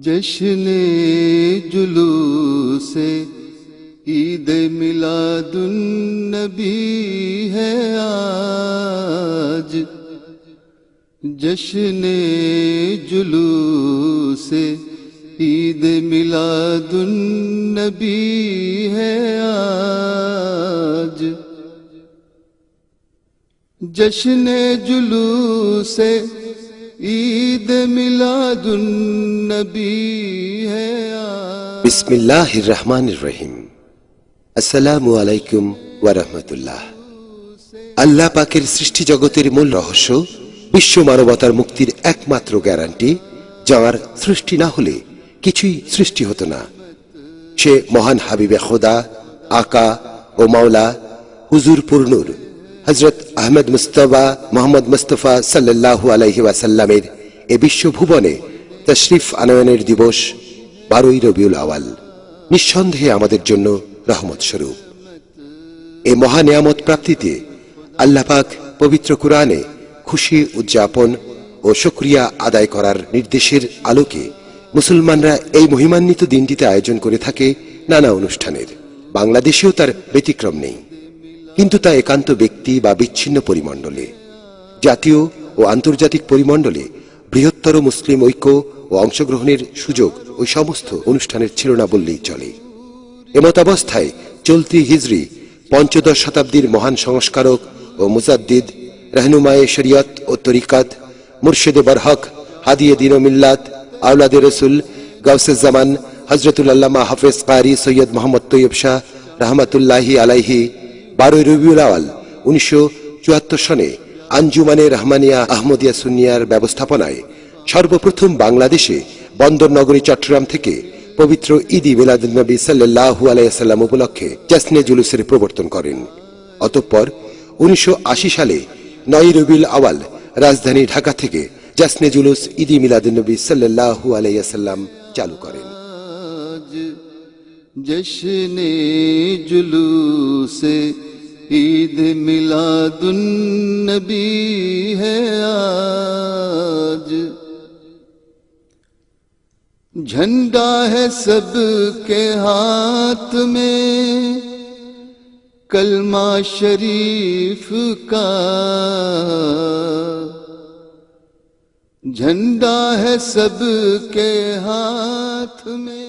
जश्ने जुलूसे ईद मिलादुन नबी है आज। जश्ने जुलूसे ईद मिलादुन नबी है आज। जश्ने जुलूसे ईद मिलादुन नबी है आज। बिस्मिल्लाहिर रहमानिर रहीम। আসসালামু আলাইকুম ওয়া রাহমাতুল্লাহ। আল্লাহ পাকের সৃষ্টি জগতের মূল রহস্য, বিশ্ব মানবতার মুক্তির একমাত্র গ্যারান্টি, যার সৃষ্টি না হলে কিছুই সৃষ্টি হতো না। সে মহান হাবিবে খোদা, আকা ও মাওলা হুজুর পুরনুর হযরত আহমদ মুস্তাফা মুহাম্মদ মুস্তাফা সাল্লাল্লাহু আলাইহি ওয়াসাল্লামের এ বিশ্বভুবনে তাশরিফ আনয়নের দিবস 12ই রবিউল আওয়াল নিঃসন্দেহে আমাদের জন্য রহমত স্বরূপ। এই মহা নিয়ামত প্রাপ্তিতে আল্লাহ পাক পবিত্র কুরআনে খুশি উদযাপন ও শুকরিয়া আদায় করার নির্দেশের আলোকে মুসলমানরা এই মহিমান্বিত দিনটিতে আয়োজন করে থাকে নানা অনুষ্ঠানের। বাংলাদেশেও তার ব্যতিক্রম নেই, কিন্তু তা একান্ত ব্যক্তি বা বিচ্ছিন্ন পরিমণ্ডলে। জাতীয় ও আন্তর্জাতিক পরিমণ্ডলে বৃহত্তর মুসলিম ঐক্য ও অংশগ্রহণের সুযোগ ওই সমস্ত অনুষ্ঠানের ছিল না বললেই চলে। এমতাবস্থায় চলতি হিজরি পঞ্চদশ শতাব্দীর মহান সংস্কারক ও মুজাদ্দিদ, রহনুমায়ে শরিয়ত ও তরিকাত, মুর্শিদে বরহক, হাদিয়ে দ্বীন ও মিল্লাত, আওলাদে রসুল, গাউসে জামান হযরতুল আল্লামা হাফেজ কারি সৈয়দ মোহাম্মদ তৈয়ব শাহ রহমাতুল্লাহি আলাইহি 12ই রবিউল আওয়াল 1974 সনে আঞ্জুমানে রহমানিয়া আহমদিয়া সুন্নিয়ার ব্যবস্থাপনায় সর্বপ্রথম বাংলাদেশে বন্দর নগরী চট্টগ্রাম থেকে পবিত্র ঈদ মিলাদুন নবী সাল্লাল্লাহু আলাইহি ওয়াসাল্লাম উপলক্ষে জশ্নে জুলুসের প্রবর্তন করেন। অতঃপর 1980 সালে 9ই রবিউল আওয়াল রাজধানী ঢাকা থেকে জশ্নে জুলুস ঈদ মিলাদুন নবী সাল্লাল্লাহু আলাইহি ওয়াসাল্লাম চালু করেন। जश्ने जुलूसे ईद मिलादुन नबी है आज। झंडा है सबके हाथ में कलमा शरीफ का। झंडा है सबके हाथ में